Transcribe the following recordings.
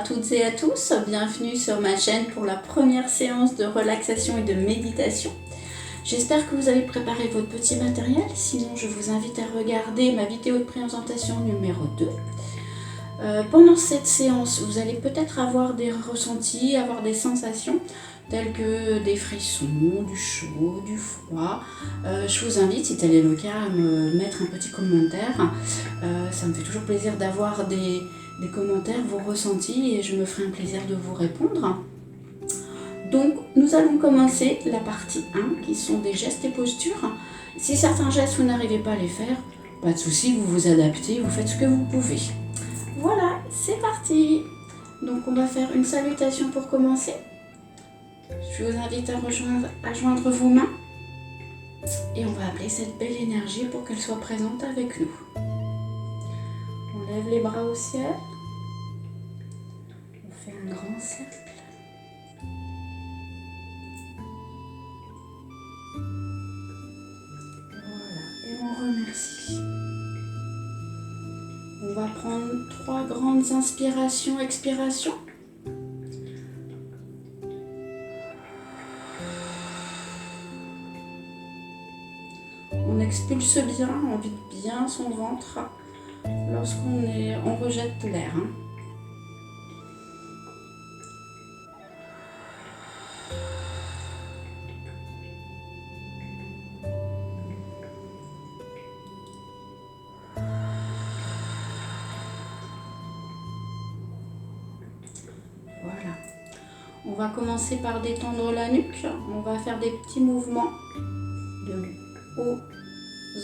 toutes et à tous, bienvenue sur ma chaîne pour la première séance de relaxation et de méditation. J'espère que vous avez préparé votre petit matériel, sinon je vous invite à regarder ma vidéo de présentation numéro 2. Pendant cette séance, vous allez peut-être avoir des ressentis, avoir des sensations telles que des frissons, du chaud, du froid. Je vous invite, si tel est le cas, à me mettre un petit commentaire. Ça me fait toujours plaisir d'avoir des commentaires, vos ressentis, et je me ferai un plaisir de vous répondre. Donc, nous allons commencer la partie 1, qui sont des gestes et postures. Si certains gestes, vous n'arrivez pas à les faire, pas de souci, vous vous adaptez, vous faites ce que vous pouvez. Voilà, c'est parti. Donc, on va faire une salutation pour commencer. Je vous invite à joindre vos mains et on va appeler cette belle énergie pour qu'elle soit présente avec nous. On lève les bras au ciel. On fait un grand cercle. Voilà, et on remercie. On va prendre 3 grandes inspirations, expirations. On expulse bien, on vide bien son ventre lorsqu'on rejette l'air. Voilà. On va commencer par détendre la nuque. On va faire des petits mouvements de haut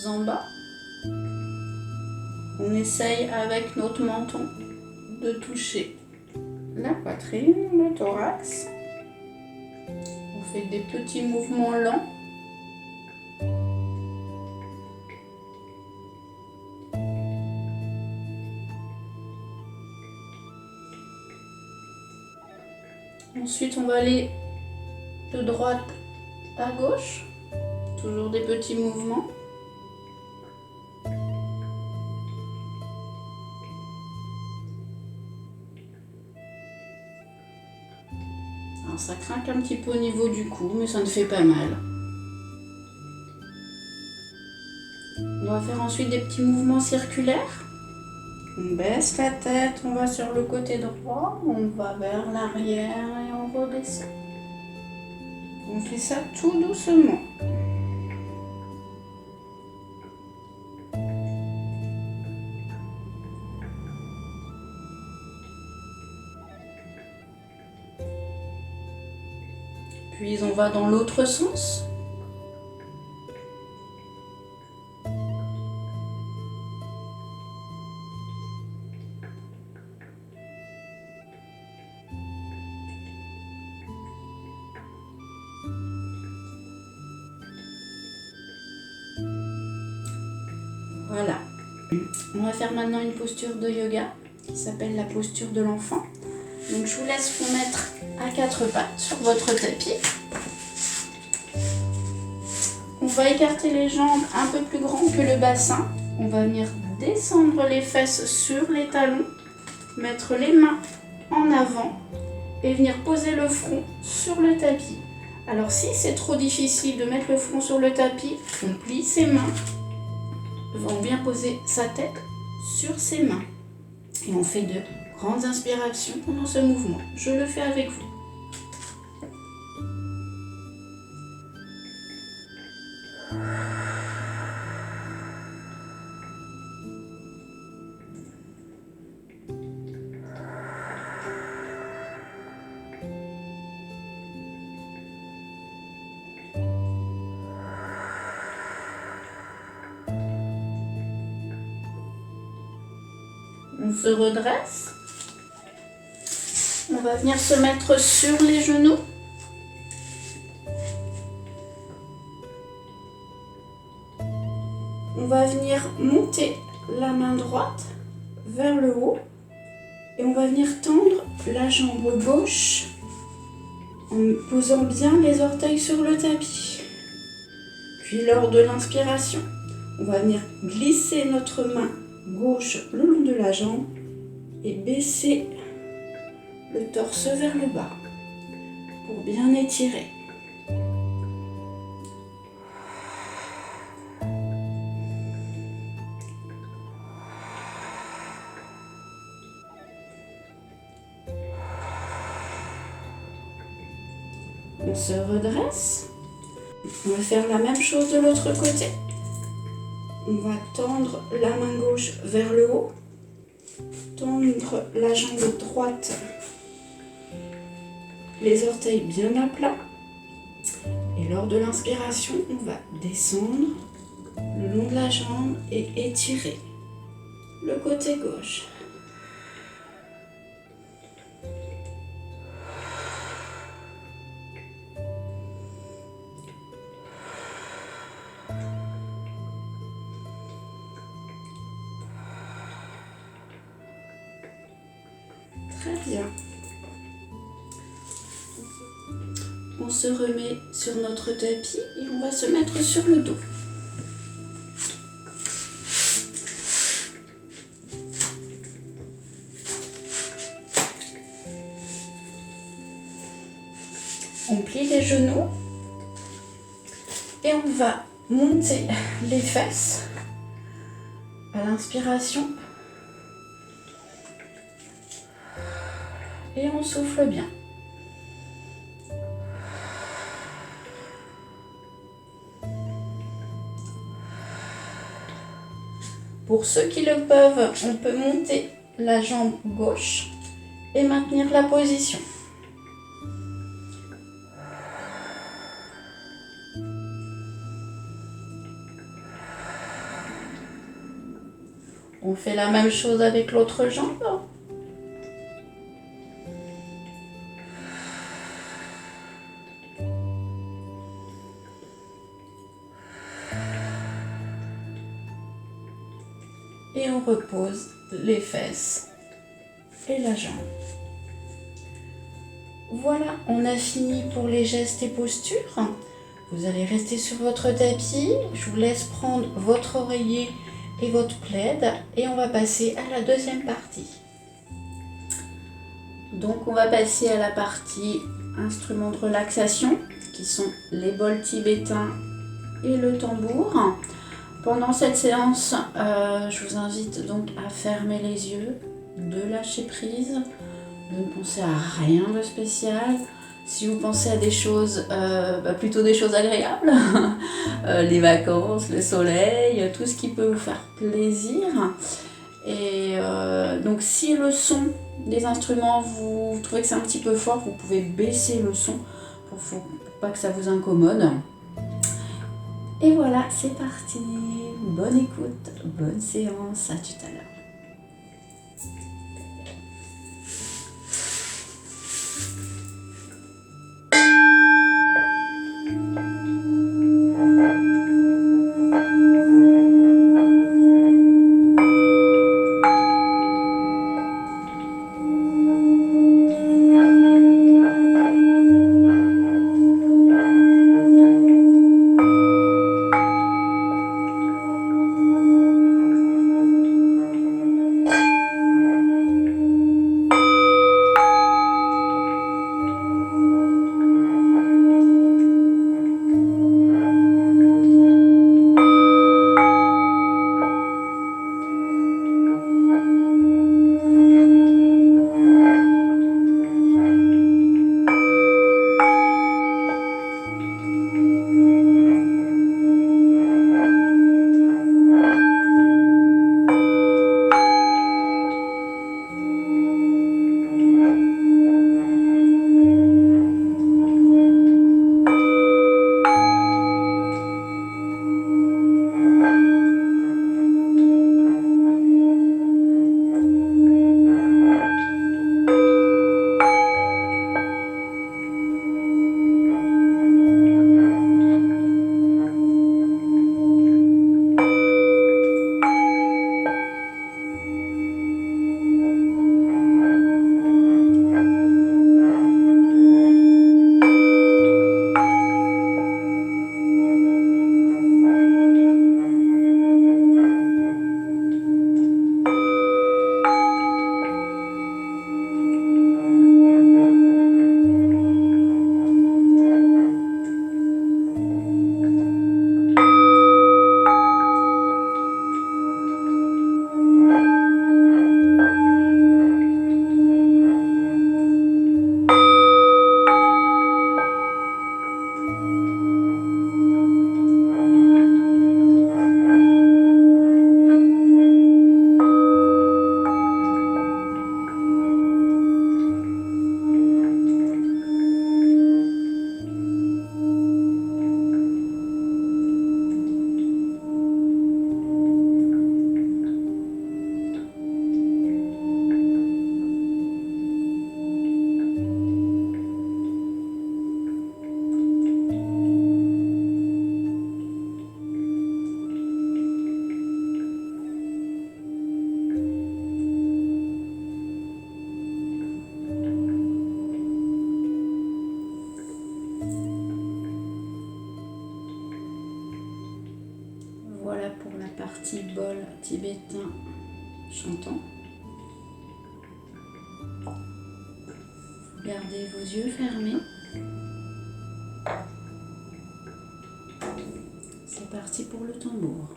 en bas. On essaye avec notre menton de toucher la poitrine, le thorax. On fait des petits mouvements lents. Ensuite, on va aller de droite à gauche. Toujours des petits mouvements. Alors ça craque un petit peu au niveau du cou, mais ça ne fait pas mal. On va faire ensuite des petits mouvements circulaires. On baisse la tête, on va sur le côté droit, on va vers l'arrière et on redescend. On fait ça tout doucement. Puis on va dans l'autre sens. Voilà. On va faire maintenant une posture de yoga qui s'appelle la posture de l'enfant. Donc je vous laisse vous mettre à 4 pattes sur votre tapis. On va écarter les jambes un peu plus grandes que le bassin. On va venir descendre les fesses sur les talons, mettre les mains en avant et venir poser le front sur le tapis. Alors si c'est trop difficile de mettre le front sur le tapis, on plie ses mains. On vient poser sa tête sur ses mains. Et on fait de grandes inspirations pendant ce mouvement. Je le fais avec vous. On se redresse. On va venir se mettre sur les genoux. On va venir monter la main droite vers le haut et on va venir tendre la jambe gauche en posant bien les orteils sur le tapis. Puis lors de l'inspiration, on va venir glisser notre main gauche le long de la jambe et baisser le torse vers le bas pour bien étirer. On se redresse. On va faire la même chose de l'autre côté. On va tendre la main gauche vers le haut. Tendre la jambe droite. Les orteils bien à plat. Et lors de l'inspiration, on va descendre le long de la jambe et étirer le côté gauche. Très bien. On se remet sur notre tapis et on va se mettre sur le dos. On plie les genoux et on va monter les fesses à l'inspiration. Et on souffle bien. Pour ceux qui le peuvent, on peut monter la jambe gauche et maintenir la position. On fait la même chose avec l'autre jambe. Et on repose les fesses et la jambe. Voilà, on a fini pour les gestes et postures. Vous allez rester sur votre tapis. Je vous laisse prendre votre oreiller et votre plaid et on va passer à la deuxième partie. Donc on va passer à la partie instruments de relaxation qui sont les bols tibétains et le tambour. Pendant cette séance, je vous invite donc à fermer les yeux, de lâcher prise, de ne penser à rien de spécial. Si vous pensez à des choses, plutôt des choses agréables, les vacances, le soleil, tout ce qui peut vous faire plaisir. Et donc si le son des instruments, vous trouvez que c'est un petit peu fort, vous pouvez baisser le son pour pas que ça vous incommode. Et voilà, c'est parti. Bonne écoute, bonne séance, à tout à l'heure. symbole tibétain chantant. Gardez vos yeux fermés. C'est parti pour le tambour.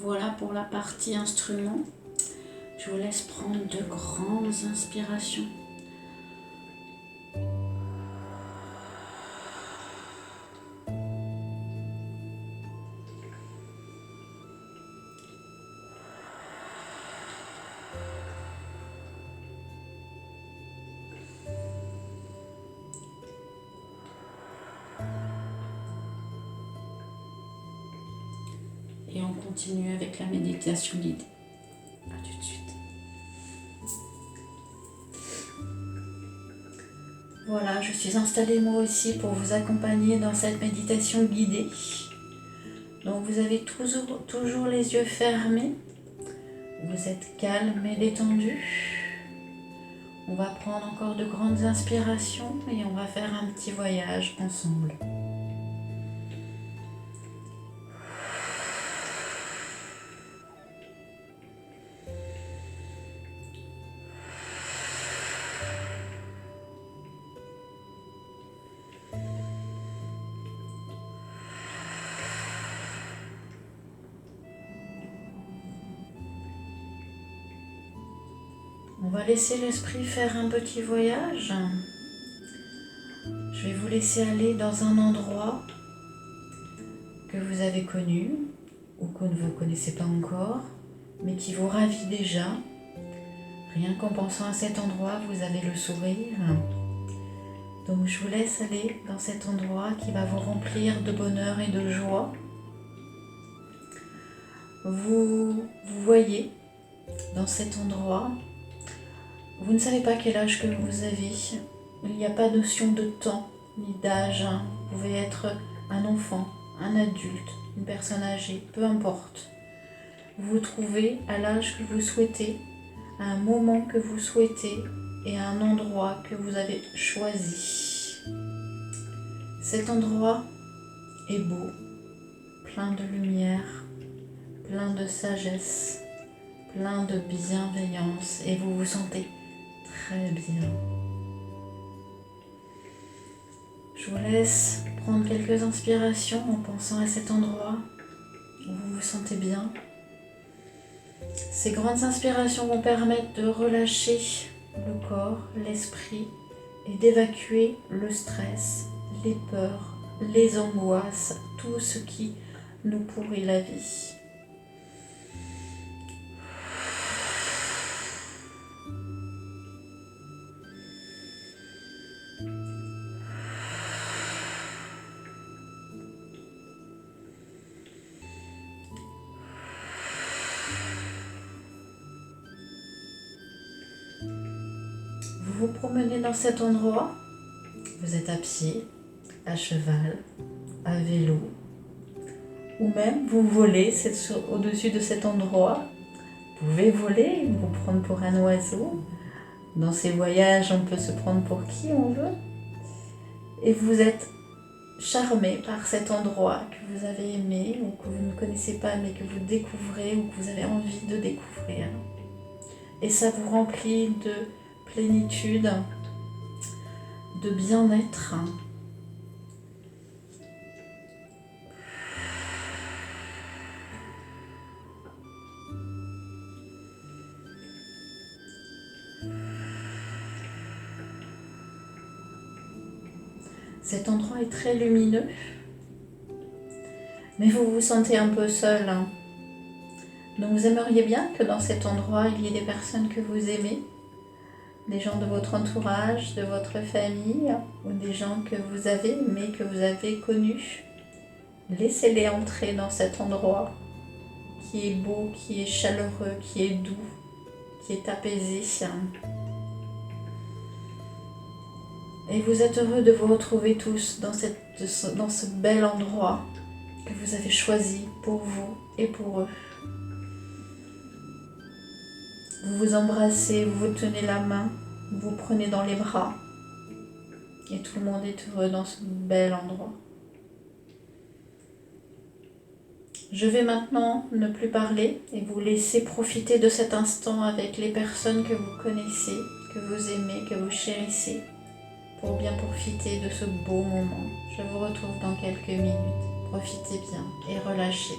Voilà pour la partie instrument. Je vous laisse prendre de grandes inspirations. Et on continue avec la méditation guidée. À tout de suite. Voilà, je suis installée moi aussi pour vous accompagner dans cette méditation guidée. Donc vous avez toujours les yeux fermés. Vous êtes calme et détendu. On va prendre encore de grandes inspirations et on va faire un petit voyage ensemble. On va laisser l'esprit faire un petit voyage. Je vais vous laisser aller dans un endroit que vous avez connu ou que vous ne connaissez pas encore, mais qui vous ravit déjà. Rien qu'en pensant à cet endroit, vous avez le sourire. Donc je vous laisse aller dans cet endroit qui va vous remplir de bonheur et de joie. Vous voyez dans cet endroit. Vous ne savez pas quel âge que vous avez. Il n'y a pas de notion de temps ni d'âge. Vous pouvez être un enfant, un adulte, une personne âgée, peu importe. Vous vous trouvez à l'âge que vous souhaitez, à un moment que vous souhaitez et à un endroit que vous avez choisi. Cet endroit est beau, plein de lumière, plein de sagesse, plein de bienveillance et vous vous sentez très bien. Je vous laisse prendre quelques inspirations en pensant à cet endroit où vous vous sentez bien. Ces grandes inspirations vont permettre de relâcher le corps, l'esprit et d'évacuer le stress, les peurs, les angoisses, tout ce qui nous pourrit la vie. Vous vous promenez dans cet endroit, vous êtes à pied, à cheval, à vélo, ou même vous volez au-dessus de cet endroit. Vous pouvez voler, vous prendre pour un oiseau. Dans ces voyages, on peut se prendre pour qui on veut. Et vous êtes charmé par cet endroit que vous avez aimé ou que vous ne connaissez pas mais que vous découvrez ou que vous avez envie de découvrir. Et ça vous remplit de plénitude, de bien-être. Cet endroit est très lumineux, mais vous vous sentez un peu seul. Donc vous aimeriez bien que dans cet endroit, il y ait des personnes que vous aimez, des gens de votre entourage, de votre famille, ou des gens que vous avez aimés, que vous avez connus. Laissez-les entrer dans cet endroit qui est beau, qui est chaleureux, qui est doux, qui est apaisé. Et vous êtes heureux de vous retrouver tous dans ce bel endroit que vous avez choisi pour vous et pour eux. Vous vous embrassez, vous vous tenez la main, vous vous prenez dans les bras et tout le monde est heureux dans ce bel endroit. Je vais maintenant ne plus parler et vous laisser profiter de cet instant avec les personnes que vous connaissez, que vous aimez, que vous chérissez, pour bien profiter de ce beau moment. Je vous retrouve dans quelques minutes. Profitez bien et relâchez.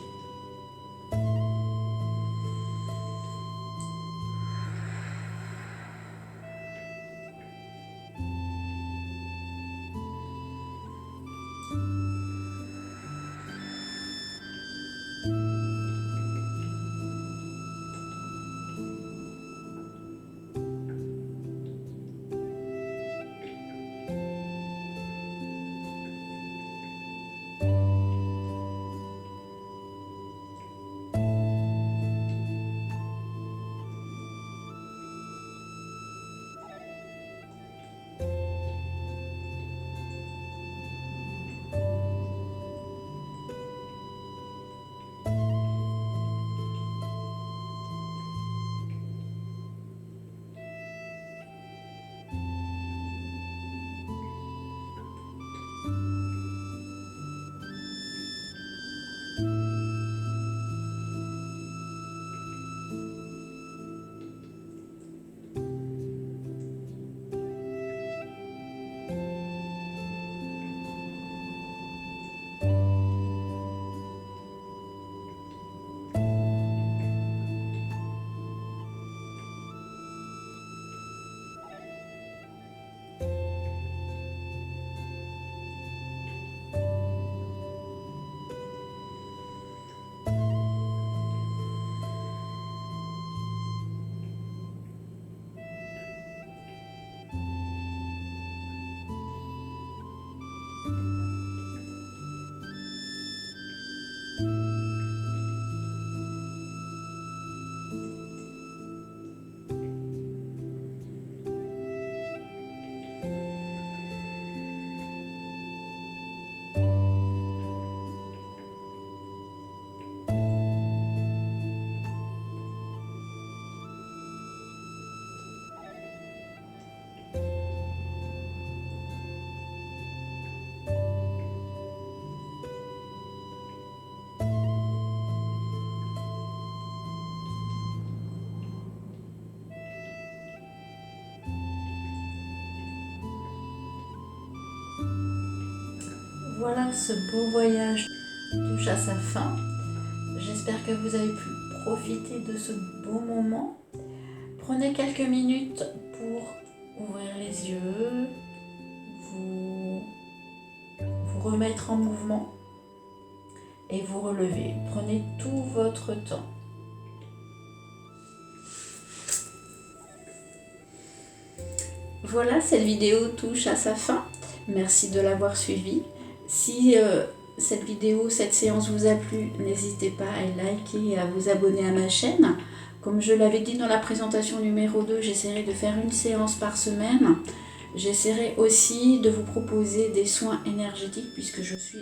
Voilà, ce beau voyage touche à sa fin. J'espère que vous avez pu profiter de ce beau moment. Prenez quelques minutes pour ouvrir les yeux, vous remettre en mouvement et vous relever. Prenez tout votre temps. Voilà, cette vidéo touche à sa fin. Merci de l'avoir suivie. Si cette vidéo, cette séance vous a plu, n'hésitez pas à liker et à vous abonner à ma chaîne. Comme je l'avais dit dans la présentation numéro 2, j'essaierai de faire une séance par semaine. J'essaierai aussi de vous proposer des soins énergétiques puisque je suis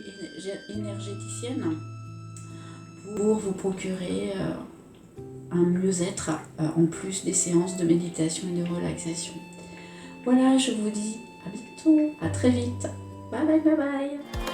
énergéticienne pour vous procurer un mieux-être en plus des séances de méditation et de relaxation. Voilà, je vous dis à bientôt, à très vite. Bye bye bye bye.